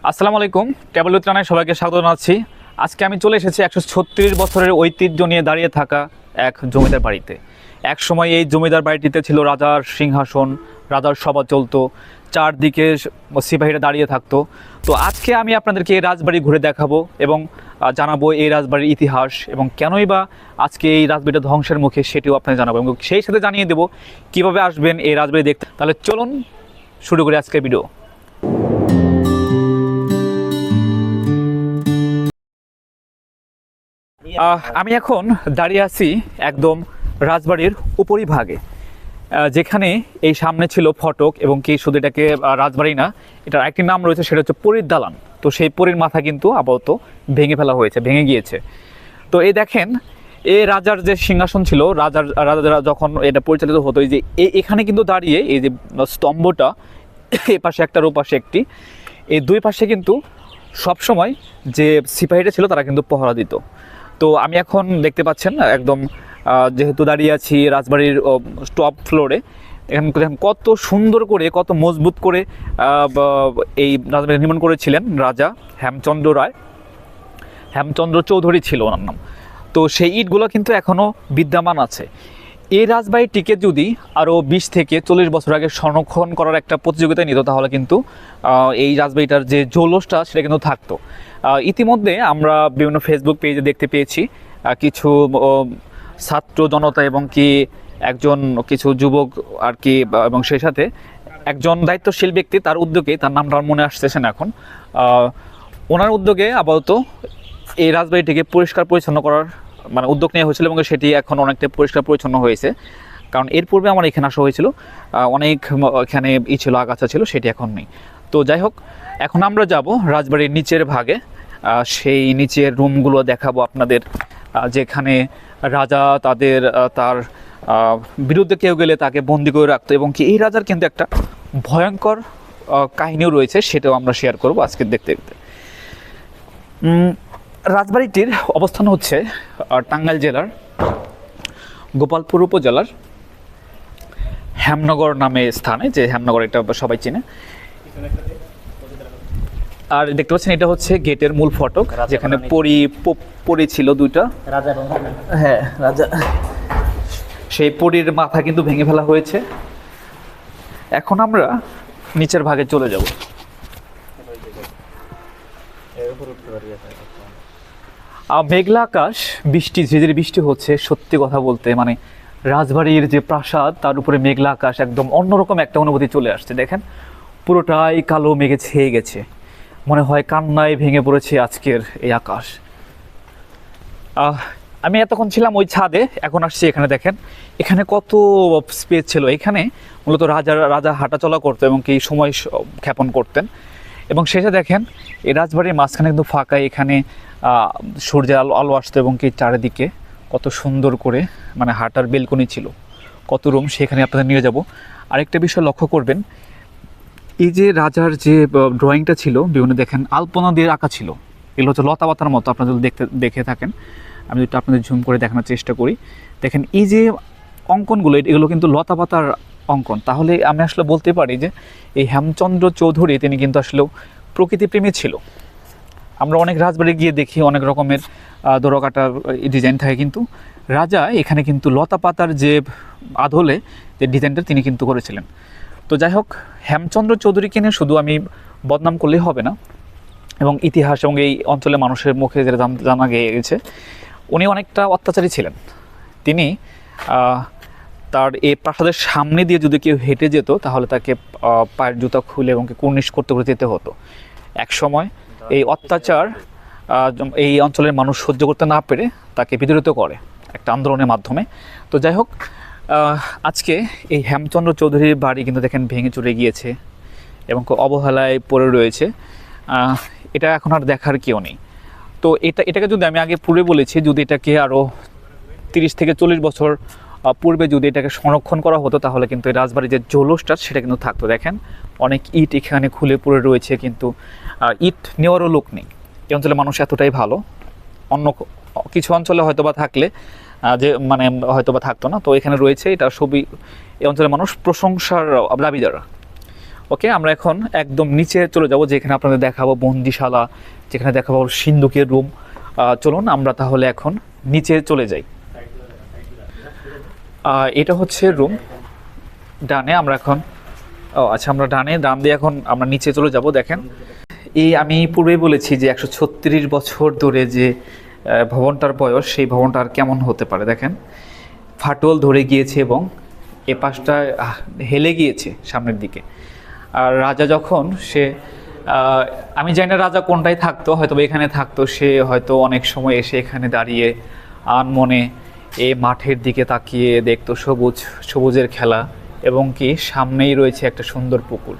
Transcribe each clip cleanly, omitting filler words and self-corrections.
আসসালামু আলাইকুম। Travel with রানায় সবাইকে স্বাগত জানাচ্ছি। আজকে আমি চলে এসেছি 136 বছরের ঐতিহ্য নিয়ে দাঁড়িয়ে থাকা এক জমিদার বাড়িতে। এক সময় এই জমিদার বাড়িটিতে ছিল রাজার সিংহাসন, রাজার সভা চলতো, চারদিকে সিপাহীরা দাঁড়িয়ে থাকতো। তো আজকে আমি আপনাদেরকে এই রাজবাড়ি ঘুরে দেখাবো এবং জানাবো এই রাজবাড়ির ইতিহাস এবং কেনই বা আজকে এই রাজবাড়িটা ধ্বংসের মুখে সেটিও আপনাদের জানাবো এবং সেই সাথে জানিয়ে দেবো কীভাবে আসবেন এই রাজবাড়ি দেখতে। তাহলে চলুন শুরু করি আজকের ভিডিও। আমি এখন দাঁড়িয়ে আছি একদম রাজবাড়ির উপরিভাগে, যেখানে এই সামনে ছিল ফটক এবং কি শুধু এটাকে রাজবাড়ি না, এটার একটি নাম রয়েছে, সেটা হচ্ছে পরীর দালান। তো সেই পরীর মাথা কিন্তু আপাতত ভেঙে ফেলা হয়েছে, ভেঙে গিয়েছে। তো এই দেখেন, এই রাজার যে সিংহাসন ছিল, রাজারা যখন এটা পরিচালিত হতো, এই যে এখানে কিন্তু দাঁড়িয়ে এই যে স্তম্ভটা, এ পাশে একটা ও পাশে একটি, এই দুই পাশে কিন্তু সবসময় যে সিপাহীরা ছিল তারা কিন্তু পহরা দিত। তো আমি এখন দেখতে পাচ্ছেন একদম যেহেতু দাঁড়িয়ে আছি রাজবাড়ির টপ ফ্লোরে, এখানে কত সুন্দর করে, কত মজবুত করে এই রাজবাড়ি নির্মাণ করেছিলেন রাজা হেমচন্দ্র চৌধুরী ছিল ওনার নাম। তো সেই ইটগুলো কিন্তু এখনও বিদ্যমান আছে। এই রাজবাড়িটিকে যদি আরও 20 থেকে 40 বছর আগে সংরক্ষণ করার একটা প্রতিযোগিতা নিত, তাহলে কিন্তু এই রাজবাড়িটার যে জৌলসটা সেটা কিন্তু থাকতো। ইতিমধ্যে আমরা বিভিন্ন ফেসবুক পেজে দেখতে পেয়েছি কিছু ছাত্র জনতা এবং কি কিছু যুবক আর কি, এবং সেই সাথে একজন দায়িত্বশীল ব্যক্তি, তার উদ্যোগে, তার নামটা মনে আসতেছে না এখন, ওনার উদ্যোগে আপাতত এই রাজবাড়িটিকে পরিষ্কার পরিচ্ছন্ন করার উদ্যোগ নেওয়া হয়েছিল এবং সেটি এখন অনেকটা পরিষ্কার পরিচ্ছন্ন হয়েছে। কারণ এর পূর্বে আমার এখানে আসা হয়েছিল, অনেক এখানে ছিল, আগাছা ছিল, সেটি এখন নেই। তো যাই হোক, এখন আমরা যাব রাজবাড়ির নিচের ভাগে, সেই নিচের রুমগুলো দেখাবো আপনাদের, যেখানে রাজা তার বিরুদ্ধে কেউ গেলে তাকে বন্দি করে রাখতো এবং কি এই রাজার কিন্তু একটা ভয়ঙ্কর কাহিনীও রয়েছে, সেটাও আমরা শেয়ার করব আজকে দেখতে দেখতে। রাজবাড়িটির অবস্থান হচ্ছে টাঙ্গাইল জেলার গোপালপুর উপজেলার হেমনগর নামে স্থানে, যে হেমনগর এটা সবাই চেনে। আর দেখতে পাচ্ছেন এটা হচ্ছে গেটের মূল ফটক, যেখানে পরী ছিল দুইটা, হ্যাঁ রাজা, সেই পরীর মাথা কিন্তু ভেঙে ফেলা হয়েছে। এখন আমরা নিচের ভাগে চলে যাব। মেঘলা আকাশ, বৃষ্টি, ঝিরিঝিরি বৃষ্টি হচ্ছে। সত্যি কথা বলতে রাজবাড়ির যে প্রাসাদ, তার উপরে মেঘলা আকাশ, একদম অন্যরকম একটা অনুভূতি চলে আসছে। দেখেন পুরোটাই কালো মেঘে ছেয়ে গেছে, মনে হয় কান্নায় ভেঙে পড়েছে আজকের এই আকাশ। আমি এতক্ষণ ছিলাম ওই ছাদে, এখন আসছি এখানে। দেখেন এখানে কত স্পেস ছিল। এখানে মূলত রাজা হাঁটাচলা করতো এবং কি সময় ক্ষেপণ করতেন। এবং শেষে দেখেন এই রাজবাড়ির মাঝখানে কিন্তু ফাঁকা, এখানে সূর্যের আলো আসতো এবং কি চারিদিকে কত সুন্দর করে হাঁটার বেলকনি ছিল, কত রুম, সেখানে আপনাদের নিয়ে যাব। আরেকটা বিষয় লক্ষ্য করবেন, এই যে রাজার যে ড্রয়িংটা ছিল, বিভিন্ন দেখেন আলপনা দিয়ে আঁকা ছিল, এগুলো হচ্ছে লতা পাতার মতো। আপনারা যদি দেখে থাকেন, আমি যদি আপনাদের ঝুম করে দেখানোর চেষ্টা করি, দেখেন এই যে অঙ্কনগুলো, এগুলো কিন্তু লতা পাতার অঙ্কন। তাহলে আমি আসলে বলতে পারি যে এই হেমচন্দ্র চৌধুরী তিনি কিন্তু আসলেও প্রকৃতিপ্রেমী ছিল। আমরা অনেক রাজবাড়ি গিয়ে দেখি অনেক রকমের দোরকাটা ডিজাইন থাকে, কিন্তু রাজা এখানে কিন্তু লতা পাতার যে আদলে যে ডিজাইনটা তিনি কিন্তু করেছিলেন। তো যাই হোক, হেমচন্দ্র চৌধুরীকে নিয়ে শুধু আমি বদনাম করলেই হবে না, এবং ইতিহাস এবং এই অঞ্চলের মানুষের মুখে যেটা জানা গিয়েছে, উনি অনেকটা অত্যাচারী ছিলেন। তিনি তার এই প্রাসাদের সামনে দিয়ে যদি কেউ হেঁটে যেত, তাহলে তাকে পায়ের জুতা খুলে এবং কুর্নিশ করতে করে যেতে হতো। এক সময় এই অত্যাচার এই অঞ্চলের মানুষ সহ্য করতে না পেরে তাকে বিতাড়িত করে একটা আন্দোলনের মাধ্যমে। তো যাই হোক, আজকে এই হেমচন্দ্র চৌধুরীর বাড়ি কিন্তু দেখেন ভেঙে চুরে গিয়েছে এবং অবহেলায় পড়ে রয়েছে। এটা এখন আর দেখার কেউ নেই। তো এটাকে যদি আমি আগে পূর্বে বলেছি, যদি এটাকে আরও 30 থেকে 40 বছর পূর্বে যদি এটাকে সংরক্ষণ করা হতো, তাহলে কিন্তু এই রাজবাড়ির যে জৌলসটা সেটা কিন্তু থাকতো। দেখেন অনেক ইট এখানে খুলে পড়ে রয়েছে, কিন্তু ইট নেওয়ারও লোক নেই। এই অঞ্চলের মানুষ এতটাই ভালো, অন্য কিছু অঞ্চলে হয়তোবা থাকলে যে হয়তোবা থাকতো না। তো এখানে রয়েছে, এটা সবই এই অঞ্চলের মানুষ প্রশংসার দাবিদার। ওকে, আমরা এখন একদম নিচে চলে যাব, যেখানে আপনাদের দেখাবো বন্দিশালা, যেখানে দেখাবো সিন্ধুকের রুম। চলুন আমরা তাহলে এখন নিচে চলে যাই। এটা হচ্ছে রুম ডানে, আমরা এখন আচ্ছা আমরা ডান দিয়ে এখন আমরা নিচে চলে যাব। দেখেন, আমি পূর্বেই বলেছি যে 136 বছর ধরে যে ভবনটার বয়স, সেই ভবনটা আর কেমন হতে পারে। দেখেন, ফাটল ধরে গিয়েছে এবং এ পাশটা হেলে গিয়েছে সামনের দিকে। আর রাজা যখন আমি জানি না রাজা কোনটায় থাকতো, হয়তো এখানে থাকতো, সে হয়তো অনেক সময় এসে এখানে দাঁড়িয়ে আনমনে এই মাঠের দিকে তাকিয়ে দেখতো সবুজের খেলা, এবং কি সামনেই রয়েছে একটা সুন্দর পুকুর।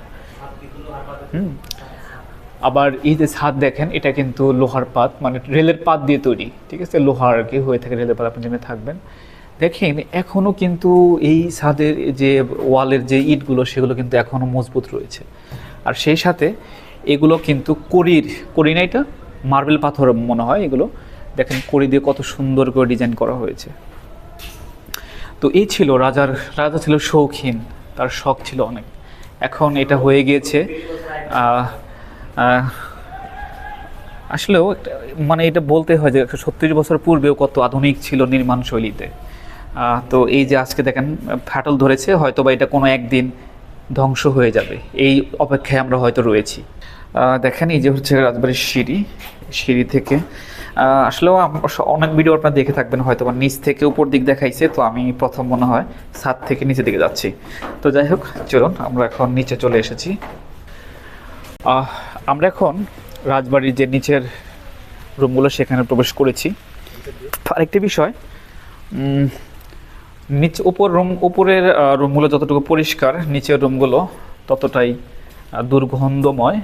আবার এই যে ছাদ দেখেন, এটা কিন্তু লোহার পাত, মানে রেলের পাত দিয়ে তৈরি, ঠিক আছে, লোহার আর কি হয়ে থাকে, রেলের পাত আপনি জেনে থাকবেন। দেখেন এখনও কিন্তু এই ছাদের যে ওয়ালের যে ইটগুলো, সেগুলো কিন্তু এখনও মজবুত রয়েছে। আর সেই সাথে এগুলো কিন্তু করি না, এটা মার্বেল পাথর মনে হয় এগুলো। দেখেন কড়ি দিয়ে কত সুন্দর করে ডিজাইন করা হয়েছে। তো এই ছিল রাজা ছিল শৌখিন, তার শখ ছিল অনেক। এখন এটা হয়ে গিয়েছে আসলেও মানে এটা বলতে হয় যে 136 বছর পূর্বেও কত আধুনিক ছিল নির্মাণ শৈলীতে। তো এই যে আজকে দেখেন ফাটল ধরেছে, হয়তো বা এটা কোনো একদিন ধ্বংস হয়ে যাবে, এই অপেক্ষায় আমরা হয়তো রয়েছি। দেখেন এই যে হচ্ছে রাজবাড়ির সিঁড়ি থেকে আসলেও অনেক ভিডিও আপনারা দেখে থাকবেন, হয়তো বা নিচ থেকে উপর দিক দেখাইছে, তো আমি প্রথম মনে হয় ছাদ থেকে নিচের দিকে যাচ্ছি। তো যাই হোক, চলুন আমরা এখন নিচে চলে এসেছি। আমরা এখন রাজবাড়ির যে নিচের রুমগুলো সেখানে প্রবেশ করেছি। আরেকটি বিষয়, উপরের রুমগুলো যতটুকু পরিষ্কার, নিচের রুমগুলো ততটাই দুর্গন্ধময়।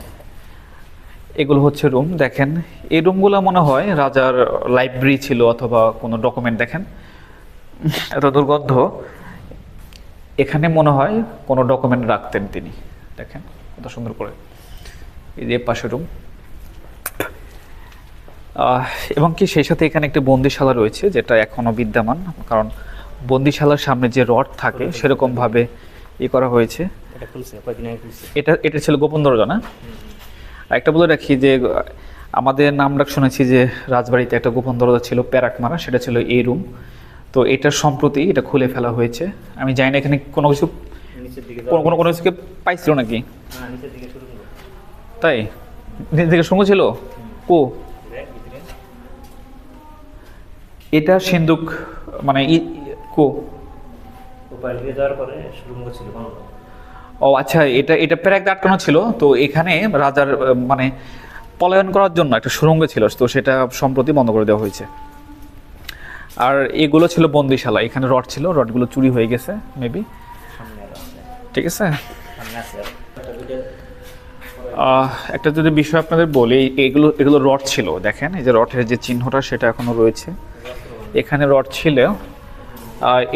এগুলো হচ্ছে রুম। দেখেন এই রুমগুলো মনে হয় রাজার লাইব্রেরি ছিল অথবা কোনো ডকুমেন্ট। দেখেন এত দুর্গন্ধ, এখানে মনে হয় কোনো ডকুমেন্ট রাখতেন তিনি। দেখেন কত সুন্দর করে, এই যে পাশে রুম। এবং কি সেই সাথে এখানে একটি বন্দিশালা রয়েছে, যেটা এখনও বিদ্যমান, কারণ বন্দিশালার সামনে যে রড থাকে সেরকমভাবে করা হয়েছে। এটা ছিল গোপন দরজা না? একটা বলে রাখি যে আমাদের নামডাক শুনেছি যে রাজবাড়িতে একটা গোপন দরজা ছিল প্যারাক মারা, সেটা ছিল এই রুম। তো এটা সম্প্রতি এটা খুলে ফেলা হয়েছে। আমি জানি না এখানে কোনো কিছু কোনো কিছুকে পাইছিল নাকি, তাই নিচের দিকে শুরু ছিল। এটা সিন্ধুক মানে ও আচ্ছা, এটা প্যারাক দিয়ে আটকানো ছিল। তো এখানে রাজার মানে পলায়ন করার জন্য একটা সুড়ঙ্গ ছিল, তো সেটা সম্প্রতি বন্ধ করে দেওয়া হয়েছে। আর এগুলো ছিল বন্দিশালা, এখানে রড ছিল, রডগুলো চুরি হয়ে গেছে মেবি, ঠিক আছে। একটা যদি বিষয় আপনাদের বলি, এগুলো রড ছিল। দেখেন এই যে রডের যে চিহ্নটা সেটা এখনো রয়েছে, এখানে রড ছিল।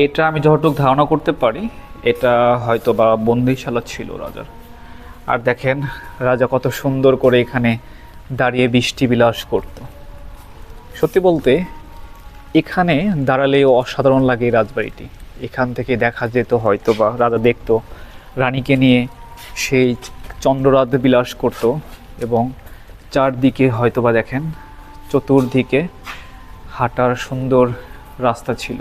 এটা আমি যতটুকু ধারণা করতে পারি এটা হয়তো বা বন্দিশালা ছিল রাজার। আর দেখেন রাজা কত সুন্দর করে এখানে দাঁড়িয়ে বৃষ্টি বিলাস করত। সত্যি বলতে এখানে দাঁড়ালেও অসাধারণ লাগে এই রাজবাড়িটি। এখান থেকে দেখা যেত হয়তো বা রাজা দেখতো রানীকে নিয়ে সেই চন্দ্ররাত বিলাস করত, এবং চারদিকে হয়তো বা দেখেন চতুর্দিকে হাঁটার সুন্দর রাস্তা ছিল।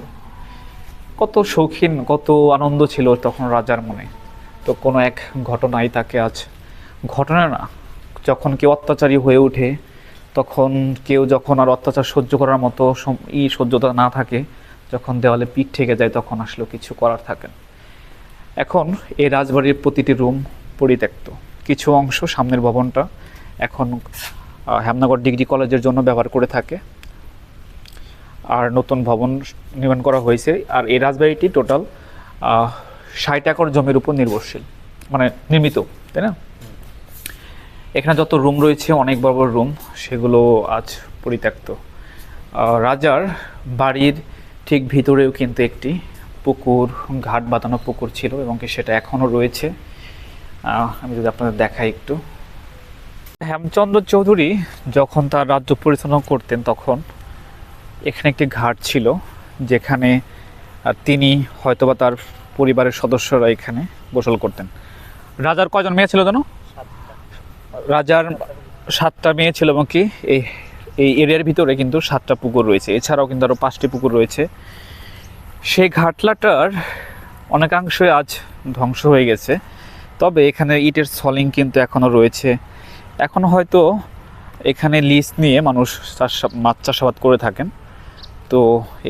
কত শৌখিন, কত আনন্দ ছিল তখন রাজার মনে। তো কোনো এক ঘটনাই তাকে আজ, ঘটনা না, যখন কেউ অত্যাচারী হয়ে ওঠে, তখন কেউ যখন আর অত্যাচার সহ্য করার মতো সহ্যতা না থাকে, যখন দেওয়ালে পিঠ ঠেকে যায়, তখন আসলে কিছু করার থাকে না। এখন এই রাজবাড়ির প্রতিটি রুম পরিত্যক্ত। কিছু অংশ, সামনের ভবনটা এখন হেমনগর ডিগ্রি কলেজের জন্য ব্যবহার করে থাকে, আর নতুন ভবন নির্মাণ করা হয়েছে। আর এই রাজবাড়িটি টোটাল 60 একর জমির উপর নির্ভরশীল, মানে নির্মিত, তাই না? এখানে যত রুম রয়েছে, অনেক বড় বড় রুম, সেগুলো আজ পরিত্যক্ত। রাজার বাড়ির ঠিক ভিতরেও কিন্তু একটি পুকুর, ঘাট বাঁধানো পুকুর ছিল, এবং সেটা এখনও রয়েছে। আমি যদি আপনাদের দেখাই একটু। হেমচন্দ্র চৌধুরী যখন তার রাজ্য পরিচালনা করতেন, তখন এখানে একটি ঘাট ছিল, যেখানে তিনি হয়তোবা তার পরিবারের সদস্যরা এখানে গোসল করতেন। রাজার কয়জন মেয়ে ছিল জানো? রাজার 7টা মেয়ে ছিল এবং কি এই এই এরিয়ার ভিতরে কিন্তু 7টা পুকুর রয়েছে, এছাড়াও কিন্তু আরও 5টি পুকুর রয়েছে। সেই ঘাটলাটার অনেকাংশই আজ ধ্বংস হয়ে গেছে, তবে এখানে ইটের সলিং কিন্তু এখনও রয়েছে। এখনও হয়তো এখানে লিজ নিয়ে মানুষ মাছ চাষাবাদ করে থাকেন। তো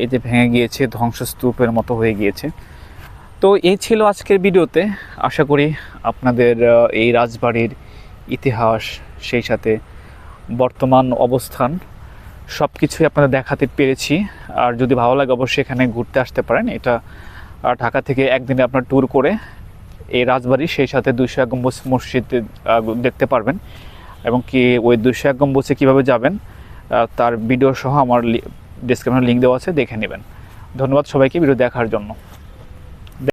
এই যে ভেঙে গিয়েছে, ধ্বংসস্তূপের মতো হয়ে গিয়েছে। তো এই ছিল আজকের ভিডিওতে। আশা করি আপনাদের এই রাজবাড়ির ইতিহাস, সেই সাথে বর্তমান অবস্থান সব কিছুই আপনাদের দেখাতে পেরেছি। আর যদি ভালো লাগে অবশ্যই এখানে ঘুরতে আসতে পারেন। এটা ঢাকা থেকে একদিনে আপনার ট্যুর করে এই রাজবাড়ি, সেই সাথে 201 গম্বুজ মসজিদ দেখতে পারবেন। এবং কি ওই 201 গম্বুজে কীভাবে যাবেন তার ভিডিও সহ আমার ডেসক্রিপশনে লিঙ্ক দেওয়া আছে, দেখে নেবেন। ধন্যবাদ সবাইকে ভিডিও দেখার জন্য।